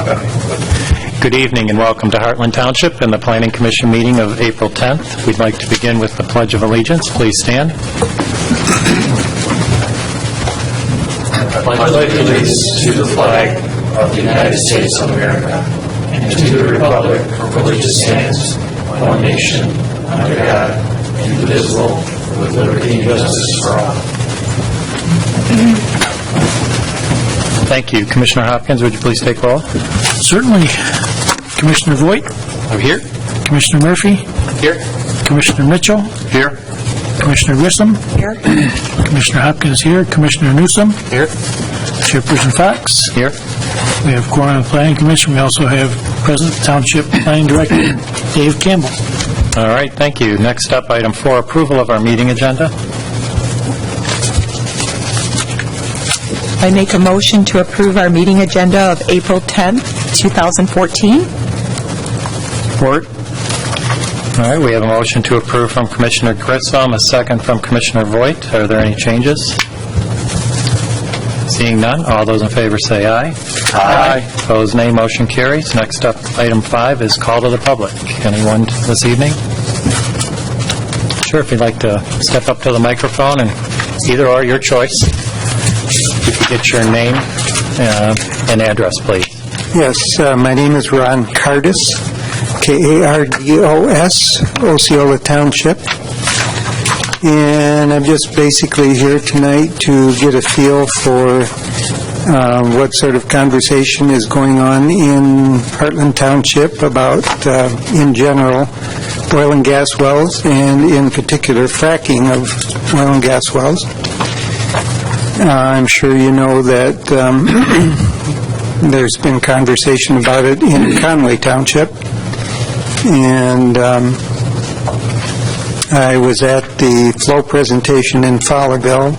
Good evening and welcome to Hartland Township and the Planning Commission meeting of April 10th. We'd like to begin with the Pledge of Allegiance. Please stand. I pledge allegiance to the flag of the United States of America and to the republic for which it stands, one nation, under God, indivisible, with liberty and justice for all. Thank you. Commissioner Hopkins, would you please take roll? Certainly. Commissioner Voigt? I'm here. Commissioner Murphy? Here. Commissioner Mitchell? Here. Commissioner Grissom? Here. Commissioner Hopkins here. Commissioner Newsom? Here. Chairperson Fox? Here. We have quorum of the Planning Commission. We also have President Township Planning Director Dave Campbell. All right, thank you. Next up, item 4, approval of our meeting agenda. I make a motion to approve our meeting agenda of April 10th, 2014. Support. All right, we have a motion to approve from Commissioner Grissom, a second from Commissioner Voigt. Are there any changes? Seeing none, all those in favor say aye. Aye. Opposed, nay. Motion carries. Next up, item 5 is call to the public. Anyone this evening? Sure, if you'd like to step up to the microphone, and either or, your choice. If you get your name and address, please. Yes, my name is Ron Cardis, K-A-R-D-O-S, Osceola Township. And I'm just basically here tonight to get a feel for what sort of conversation is going on in Hartland Township about, in general, oil and gas wells, and in particular fracking of oil and gas wells. I'm sure you know that there's been conversation about it in Conway Township, and I was at the flow presentation in Fowlerville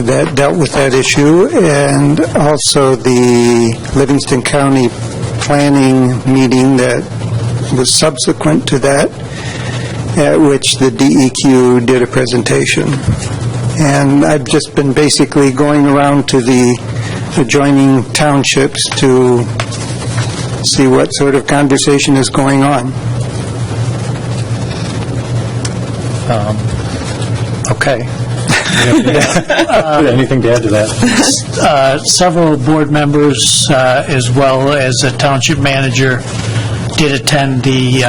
that dealt with that issue, and also the Livingston County planning meeting that was subsequent to that, at which the DEQ did a presentation. And I've just been basically going around to the adjoining townships to see what sort of conversation is going on. Okay. Anything to add to that? Several board members, as well as a township manager, did attend the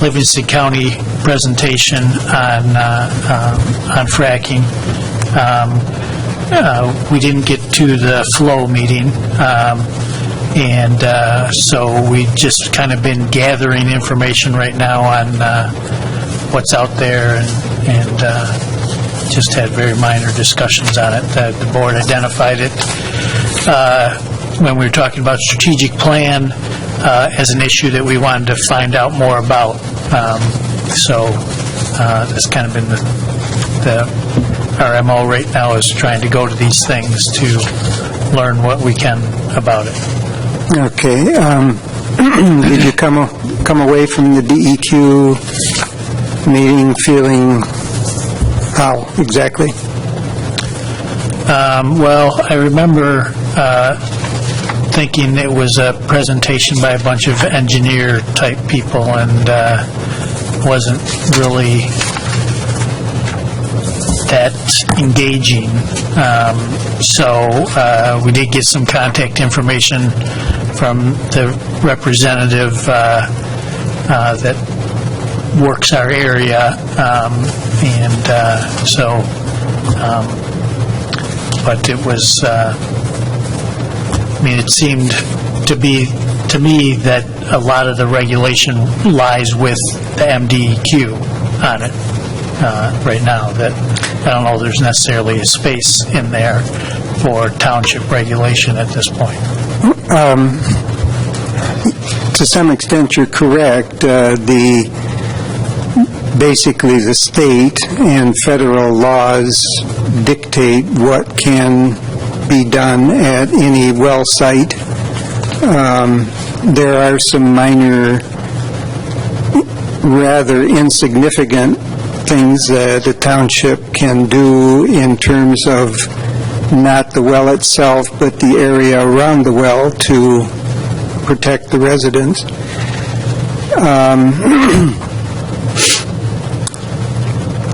Livingston County presentation on fracking. We didn't get to the flow meeting, and so we've just kind of been gathering information right now on what's out there, and just had very minor discussions on it. The board identified it when we were talking about strategic plan as an issue that we wanted to find out more about. So that's kind of been our MO right now, is trying to go to these things to learn what we can about it. Okay. Did you come away from the DEQ meeting feeling how exactly? Well, I remember thinking it was a presentation by a bunch of engineer-type people, and wasn't really that engaging. So we did get some contact information from the representative that works our area, and so, but it was, I mean, it seemed to me that a lot of the regulation lies with the MDEQ on it right now. That I don't know there's necessarily a space in there for township regulation at this point. To some extent, you're correct. Basically, the state and federal laws dictate what can be done at any well site. There are some minor, rather insignificant things that a township can do in terms of not the well itself, but the area around the well to protect the residents.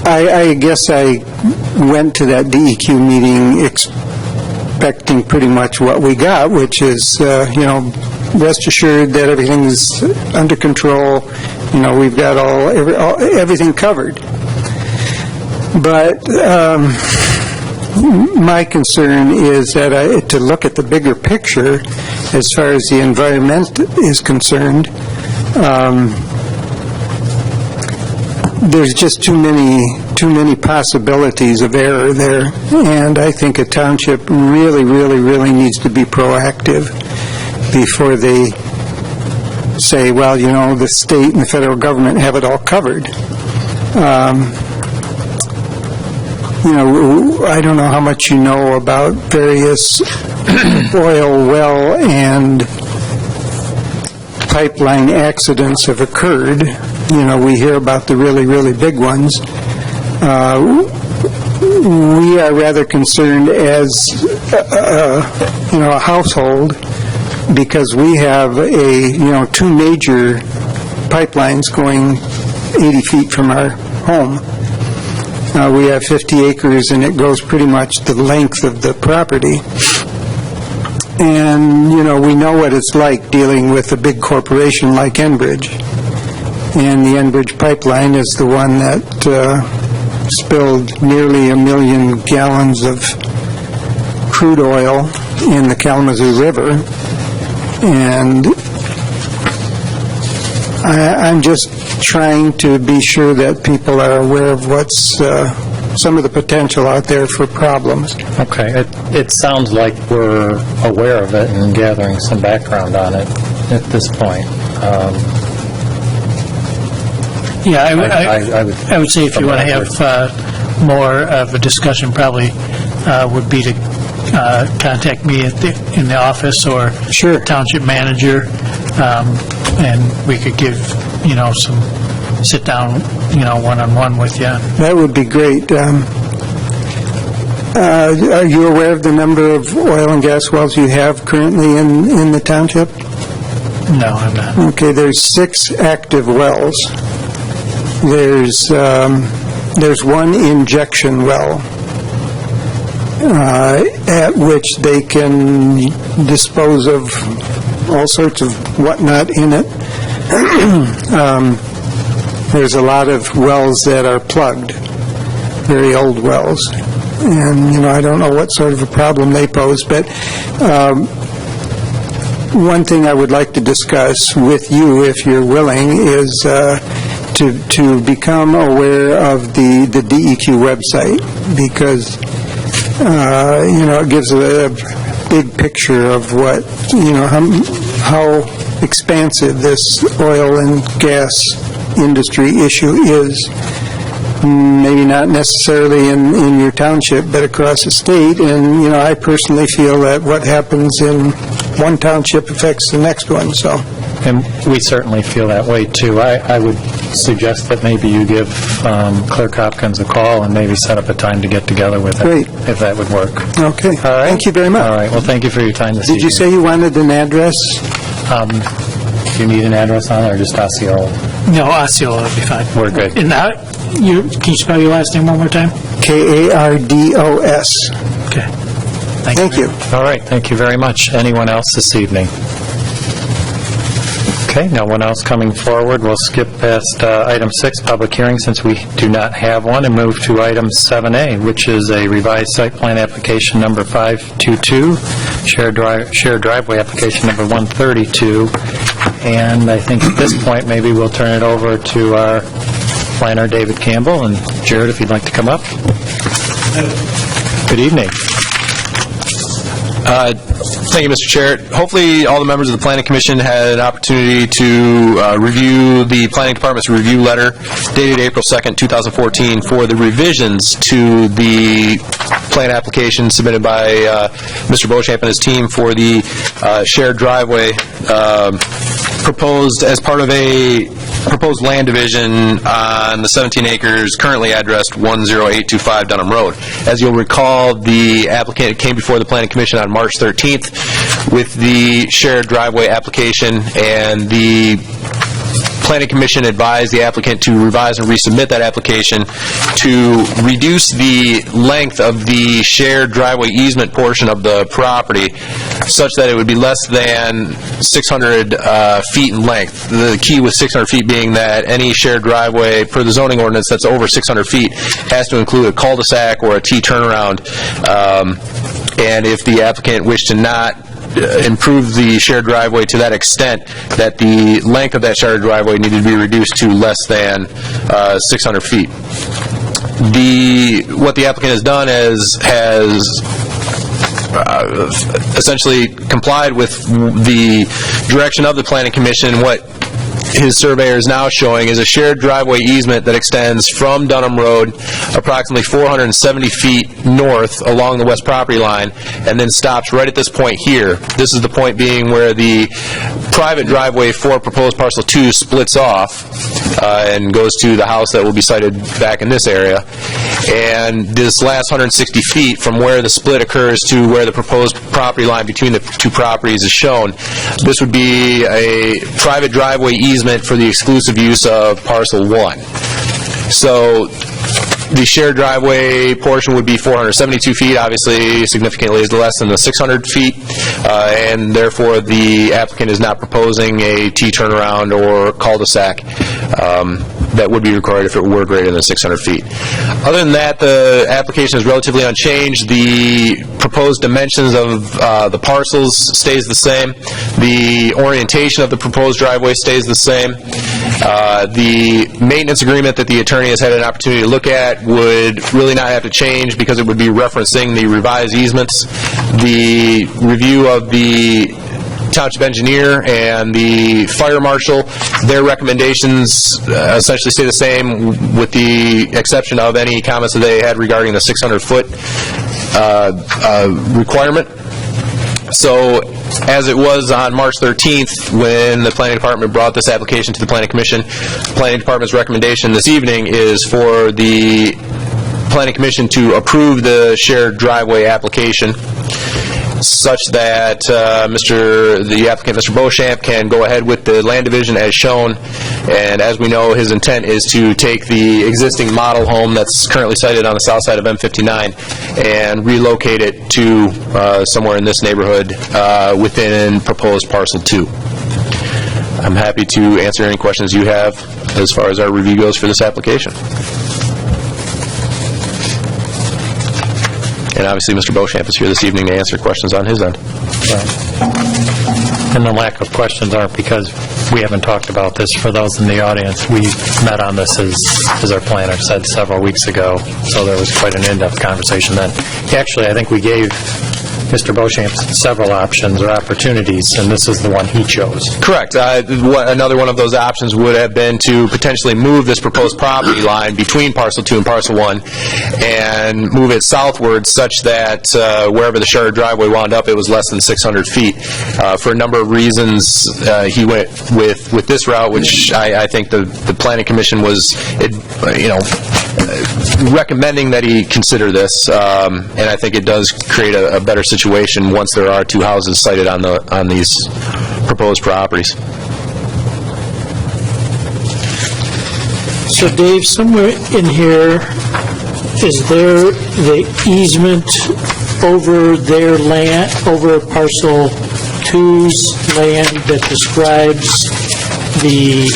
I guess I went to that DEQ meeting expecting pretty much what we got, which is, rest assured that everything is under control. We've got everything covered. But my concern is that to look at the bigger picture as far as the environment is concerned, there's just too many possibilities of error there, and I think a township really, really, really needs to be proactive before they say, well, the state and the federal government have it all covered. I don't know how much you know about various oil well and pipeline accidents have occurred. We hear about the really, really big ones. We are rather concerned as a household because we have two major pipelines going 80 feet from our home. We have 50 acres, and it goes pretty much the length of the property. And, we know what it's like dealing with a big corporation like Enbridge. And the Enbridge pipeline is the one that spilled nearly 1 million gallons of crude oil in the Kalamazoo River. And I'm just trying to be sure that people are aware of what's some of the potential out there for problems. Okay. It sounds like we're aware of it and gathering some background on it at this point. I would say if you want to have more of a discussion, probably would be to contact me in the office or Sure. township manager, and we could give, some sit-down, one-on-one with you. That would be great. Are you aware of the number of oil and gas wells you have currently in the township? No, I'm not. Okay, there's 6 active wells. There's one injection well at which they can dispose of all sorts of whatnot in it. There's a lot of wells that are plugged, very old wells, and I don't know what sort of a problem they pose, but one thing I would like to discuss with you, if you're willing, is to become aware of the DEQ website, because it gives a big picture of what how expansive this oil and gas industry issue is. Maybe not necessarily in your township, but across the state. And I personally feel that what happens in one township affects the next one. So. And we certainly feel that way, too. I would suggest that maybe you give Clerk Hopkins a call and maybe set up a time to get together with him. Great. If that would work. Okay. All right. Thank you very much. All right. Well, thank you for your time this evening. Did you say you wanted an address? Do you need an address on it, or just Osceola? No, Osceola would be fine. We're good. And can you spell your last name one more time? Kardos. Okay. Thank you. All right. Thank you very much. Anyone else this evening? Okay, no one else coming forward. We'll skip past item 6, public hearing, since we do not have one, and move to item 7A, which is a revised site plan application number 522, shared driveway application number 132. And I think at this point, maybe we'll turn it over to our planner, David Campbell. And Jared, if you'd like to come up. Good evening. Thank you, Mr. Chair. Hopefully, all the members of the Planning Commission had an opportunity to review the Planning Department's review letter dated April 2nd, 2014 for the revisions to the plan application submitted by Mr. Beauchamp and his team for the shared driveway proposed as part of a proposed land division on the 17 acres currently addressed 10825 Dunham Road. As you'll recall, the applicant came before the Planning Commission on March 13th with the shared driveway application, and the Planning Commission advised the applicant to revise and resubmit that application to reduce the length of the shared driveway easement portion of the property such that it would be less than 600 feet in length. The key with 600 feet being that any shared driveway per the zoning ordinance that's over 600 feet has to include a cul-de-sac or a T turnaround. And if the applicant wished to not improve the shared driveway to that extent, that the length of that shared driveway needed to be reduced to less than 600 feet. What the applicant has done is essentially complied with the direction of the Planning Commission. What his surveyor is now showing is a shared driveway easement that extends from Dunham Road approximately 470 feet north along the west property line and then stops right at this point here. This is the point being where the private driveway for proposed parcel 2 splits off and goes to the house that will be sited back in this area. And this last 160 feet from where the split occurs to where the proposed property line between the two properties is shown, this would be a private driveway easement for the exclusive use of parcel 1. So the shared driveway portion would be 472 feet, obviously significantly less than the 600 feet, and therefore the applicant is not proposing a T turnaround or cul-de-sac that would be required if it were greater than 600 feet. Other than that, the application is relatively unchanged. The proposed dimensions of the parcels stays the same. The orientation of the proposed driveway stays the same. The maintenance agreement that the attorney has had an opportunity to look at would really not have to change because it would be referencing the revised easements. The review of the township engineer and the fire marshal, their recommendations essentially stay the same with the exception of any comments that they had regarding the 600-foot requirement. So, as it was on March 13th when the Planning Department brought this application to the Planning Commission, the Planning Department's recommendation this evening is for the Planning Commission to approve the shared driveway application such that the applicant, Mr. Beauchamp, can go ahead with the land division as shown. And as we know, his intent is to take the existing model home that's currently sited on the south side of M59 and relocate it to somewhere in this neighborhood within proposed parcel 2. I'm happy to answer any questions you have as far as our review goes for this application. And obviously, Mr. Beauchamp is here this evening to answer questions on his end. And the lack of questions aren't because we haven't talked about this. For those in the audience, we met on this, as our planner said, several weeks ago, so there was quite an in-depth conversation then. Actually, I think we gave Mr. Beauchamp several options or opportunities, and this is the one he chose. Correct. Another one of those options would have been to potentially move this proposed property line between parcel 2 and parcel 1 and move it southward such that wherever the shared driveway wound up, it was less than 600 feet. For a number of reasons, he went with this route, which I think the Planning Commission was, recommending that he consider this, and I think it does create a better situation once there are 2 houses sited on these proposed properties. So Dave, somewhere in here, is there the easement over their land, over parcel 2's land that describes the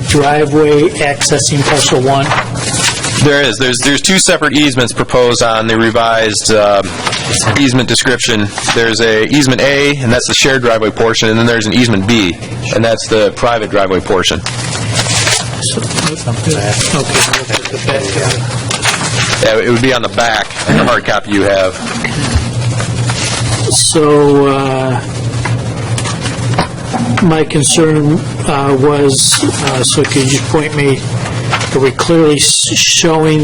driveway accessing parcel 1? There is. There's 2 separate easements proposed on the revised easement description. There's a easement A, and that's the shared driveway portion, and then there's an easement B, and that's the private driveway portion. Yeah, it would be on the back, the hard copy you have. So, my concern was, so could you point me, are we clearly showing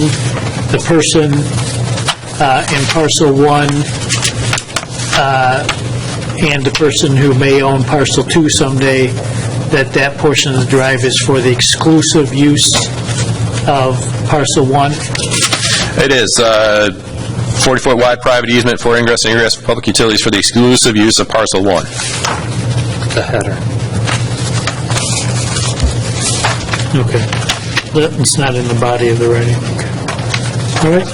the person in parcel 1 and the person who may own parcel 2 someday that portion of the drive is for the exclusive use of parcel 1? It is 40-foot wide private easement for ingress and egress for public utilities for the exclusive use of parcel 1. The header. Okay. It's not in the body of the writing. Okay. All right.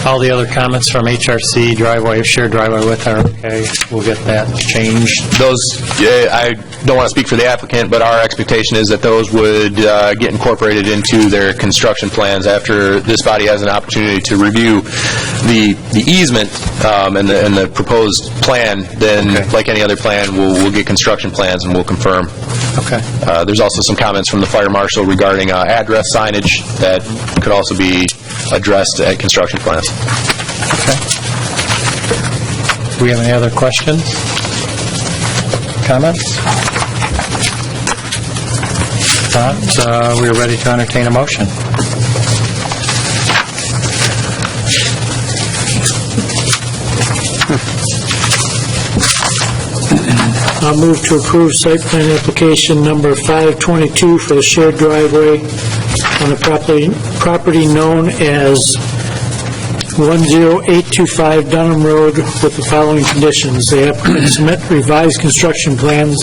All the other comments from HRC, driveway, shared driveway width are okay. We'll get that changed. Those, I don't want to speak for the applicant, but our expectation is that those would get incorporated into their construction plans after this body has an opportunity to review the easement and the proposed plan. Then, like any other plan, we'll get construction plans and we'll confirm. Okay. There's also some comments from the fire marshal regarding address signage that could also be addressed at construction plans. Okay. Do we have any other questions? Comments? If not, we are ready to entertain a motion. I'll move to approve site plan application number 522 for the shared driveway on the property known as 10825 Dunham Road with the following conditions. The applicant submit revised construction plans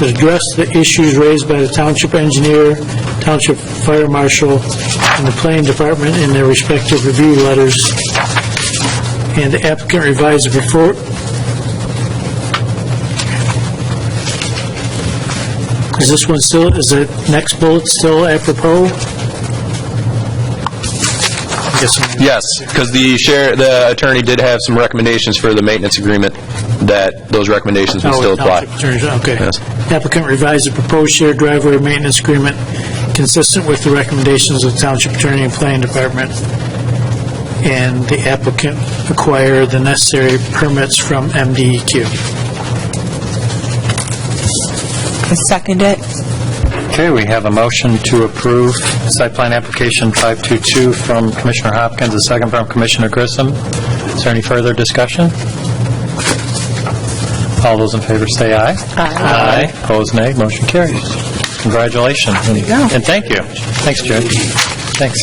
that address the issues raised by the township engineer, township fire marshal, and the planning department in their respective review letters. And the applicant revise the Is this one still, is the next bullet still apropos? I guess I'm- Yes, because the attorney did have some recommendations for the maintenance agreement, that those recommendations would still apply. Okay. Yes. Applicant revised the proposed shared driveway maintenance agreement consistent with the recommendations of the township attorney and planning department, and the applicant acquire the necessary permits from MDEQ. I second it. Okay, we have a motion to approve site plan application 522 from Commissioner Hopkins, a second from Commissioner Grissom. Is there any further discussion? All those in favor say aye. Aye. Opposed, nay. Motion carries. Congratulations. There you go. And thank you. Thanks, Judge. Thanks.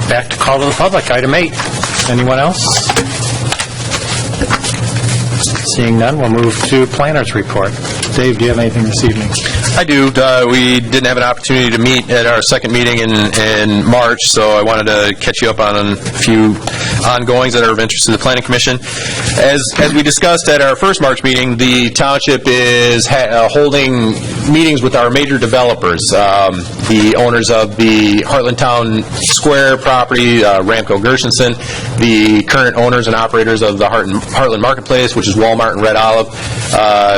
Back to call to the public, item 8. Anyone else? Seeing none, we'll move to planner's report. Dave, do you have anything this evening? I do. We didn't have an opportunity to meet at our second meeting in March, so I wanted to catch you up on a few ongoings that are of interest to the Planning Commission. As we discussed at our first March meeting, the township is holding meetings with our major developers, the owners of the Hartland Town Square property, Ramco Gershenson, the current owners and operators of the Hartland Marketplace, which is Walmart and Red Olive.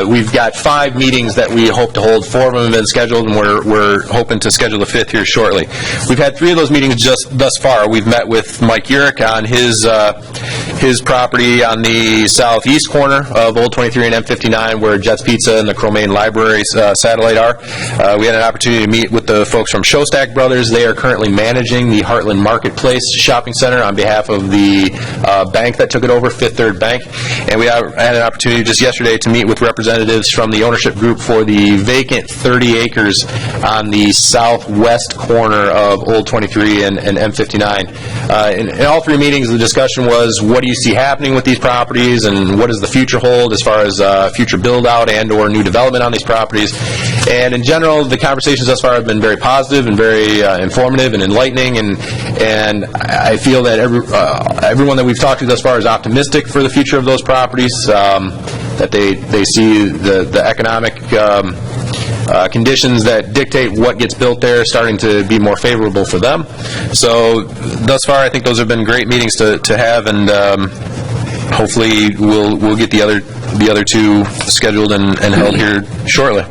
We've got 5 meetings that we hope to hold. 4 of them have been scheduled, and we're hoping to schedule the 5th here shortly. We've had 3 of those meetings just thus far. We've met with Mike Urich on his property on the southeast corner of Old 23 and M59, where Jets Pizza and the Cromaine Library satellite are. We had an opportunity to meet with the folks from Showstack Brothers. They are currently managing the Hartland Marketplace shopping center on behalf of the bank that took it over, Fifth Third Bank. And we had an opportunity just yesterday to meet with representatives from the ownership group for the vacant 30 acres on the southwest corner of Old 23 and M59. In all 3 meetings, the discussion was, what do you see happening with these properties, and what does the future hold as far as future build-out and or new development on these properties? And in general, the conversations thus far have been very positive and very informative and enlightening, and I feel that everyone that we've talked to thus far is optimistic for the future of those properties, that they see the economic conditions that dictate what gets built there starting to be more favorable for them. So thus far, I think those have been great meetings to have, and hopefully we'll get the other 2 scheduled and held here shortly.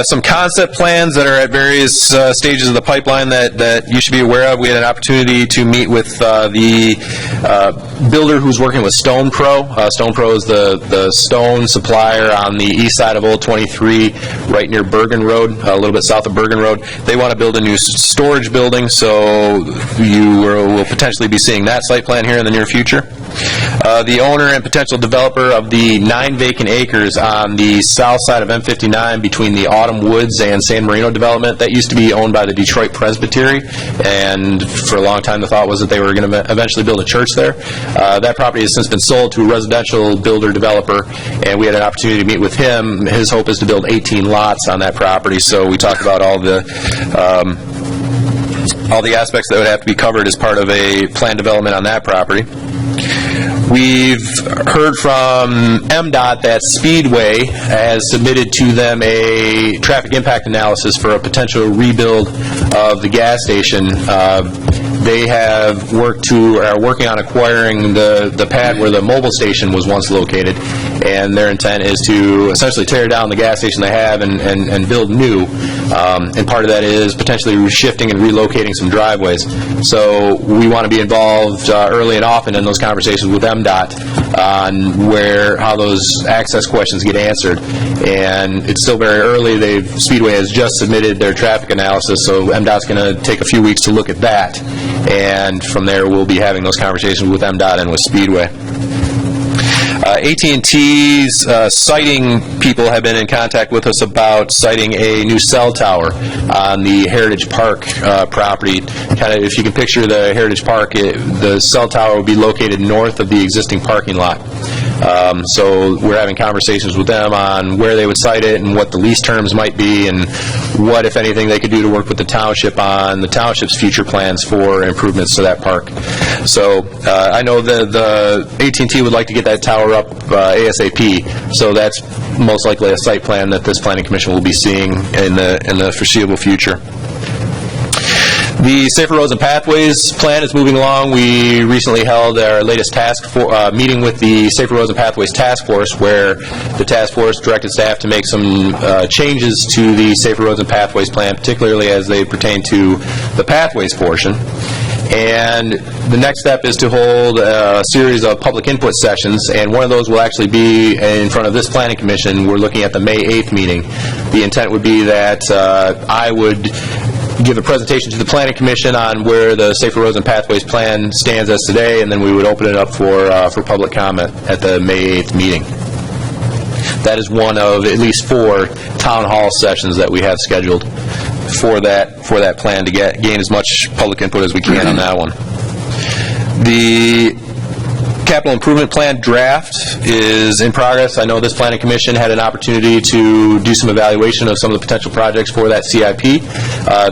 Some concept plans that are at various stages of the pipeline that you should be aware of. We had an opportunity to meet with the builder who's working with Stone Pro. Stone Pro is the stone supplier on the east side of Old 23, right near Bergen Road, a little bit south of Bergen Road. They want to build a new storage building, so you will potentially be seeing that site plan here in the near future. The owner and potential developer of the 9 vacant acres on the south side of M59 between the Autumn Woods and San Marino development, that used to be owned by the Detroit Presbytery, and for a long time the thought was that they were going to eventually build a church there. That property has since been sold to a residential builder developer, and we had an opportunity to meet with him. His hope is to build 18 lots on that property, so we talked about all the aspects that would have to be covered as part of a planned development on that property. We've heard from MDOT that Speedway has submitted to them a traffic impact analysis for a potential rebuild of the gas station. They are working on acquiring the pad where the mobile station was once located, and their intent is to essentially tear down the gas station they have and build new. And part of that is potentially shifting and relocating some driveways. So we want to be involved early and often in those conversations with MDOT on how those access questions get answered. And it's still very early. Speedway has just submitted their traffic analysis, so MDOT's going to take a few weeks to look at that. And from there, we'll be having those conversations with MDOT and with Speedway. AT&T's siting people have been in contact with us about siting a new cell tower on the Heritage Park property. Kind of, if you can picture the Heritage Park, the cell tower will be located north of the existing parking lot. So we're having conversations with them on where they would site it and what the lease terms might be and what, if anything, they could do to work with the township on the township's future plans for improvements to that park. So I know the AT&T would like to get that tower up ASAP, so that's most likely a site plan that this Planning Commission will be seeing in the foreseeable future. The Safer Roads and Pathways plan is moving along. We recently held our latest meeting with the Safer Roads and Pathways Task Force, where the task force directed staff to make some changes to the Safer Roads and Pathways plan, particularly as they pertain to the pathways portion. And the next step is to hold a series of public input sessions, and one of those will actually be in front of this Planning Commission. We're looking at the May 8th meeting. The intent would be that I would give a presentation to the Planning Commission on where the Safer Roads and Pathways plan stands as today, and then we would open it up for public comment at the May 8th meeting. That is one of at least 4 town hall sessions that we have scheduled for that plan to gain as much public input as we can on that one. The Capital Improvement Plan draft is in progress. I know this Planning Commission had an opportunity to do some evaluation of some of the potential projects for that CIP.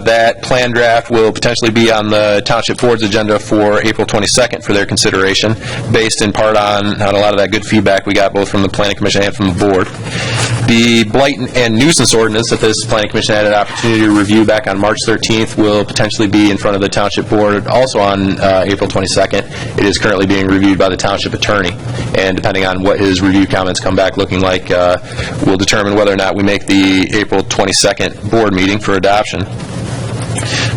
That plan draft will potentially be on the Township Board's agenda for April 22nd for their consideration, based in part on a lot of that good feedback we got both from the Planning Commission and from the Board. The Blight and Nuisance Ordinance that this Planning Commission had an opportunity to review back on March 13th will potentially be in front of the Township Board also on April 22nd. It is currently being reviewed by the Township Attorney, and depending on what his review comments come back looking like, we'll determine whether or not we make the April 22nd board meeting for adoption.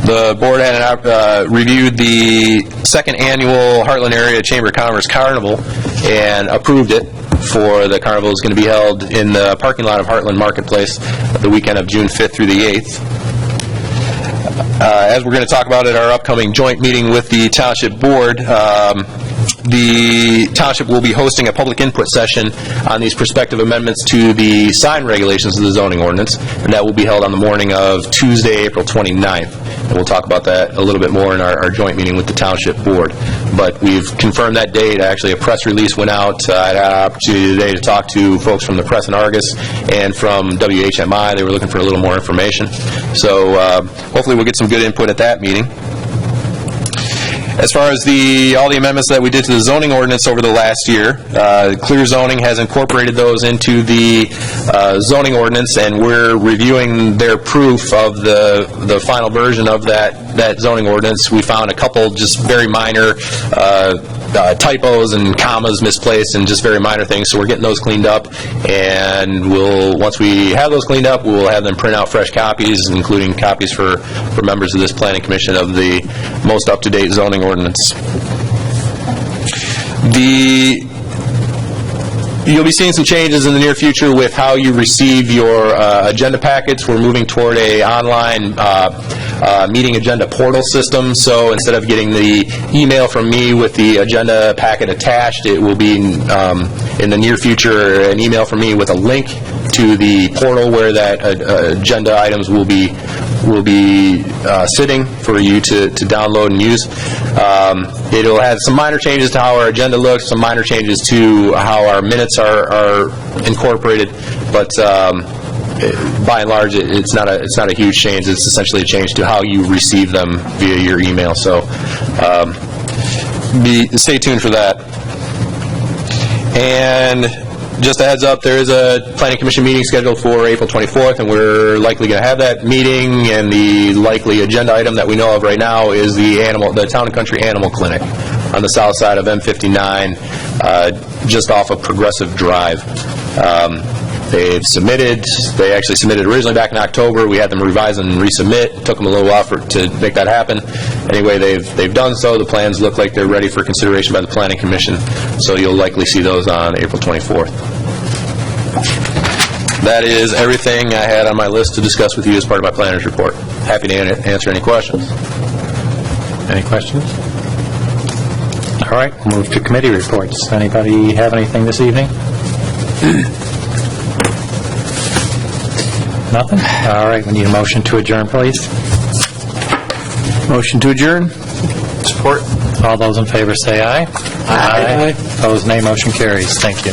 The board had reviewed the second annual Hartland Area Chamber of Commerce Carnival and approved it. The carnival is going to be held in the parking lot of Hartland Marketplace the weekend of June 5th through the 8th. As we're going to talk about at our upcoming joint meeting with the Township Board, the Township will be hosting a public input session on these prospective amendments to the sign regulations of the zoning ordinance, and that will be held on the morning of Tuesday, April 29th. And we'll talk about that a little bit more in our joint meeting with the Township Board. But we've confirmed that date. Actually, a press release went out. I had an opportunity today to talk to folks from the Press and Argus and from WHMI. They were looking for a little more information. So hopefully we'll get some good input at that meeting. As far as all the amendments that we did to the zoning ordinance over the last year, Clear Zoning has incorporated those into the zoning ordinance, and we're reviewing their proof of the final version of that zoning ordinance. We found a couple just very minor typos and commas misplaced and just very minor things, so we're getting those cleaned up, and once we have those cleaned up, we'll have them print out fresh copies, including copies for members of this planning commission of the most up-to-date zoning ordinance. You'll be seeing some changes in the near future with how you receive your agenda packets. We're moving toward a online meeting agenda portal system, so instead of getting the email from me with the agenda packet attached, it will be in the near future an email from me with a link to the portal where that agenda items will be sitting for you to download and use. It'll have some minor changes to how our agenda looks, some minor changes to how our minutes are incorporated, but by and large, it's not a huge change. It's essentially a change to how you receive them via your email. So stay tuned for that. And just a heads up, there is a Planning Commission meeting scheduled for April 24th, and we're likely going to have that meeting, and the likely agenda item that we know of right now is the Town and Country Animal Clinic on the south side of M59, just off of Progressive Drive. They actually submitted originally back in October. We had them revise and resubmit. It took them a little while to make that happen. Anyway, they've done so. The plans look like they're ready for consideration by the Planning Commission, so you'll likely see those on April 24th. That is everything I had on my list to discuss with you as part of my planner's report. Happy to answer any questions. Any questions? All right, we'll move to committee reports. Anybody have anything this evening? Nothing? All right, we need a motion to adjourn, please. Motion to adjourn. Support. All those in favor say aye. Aye. Opposed, nay. Motion carries. Thank you.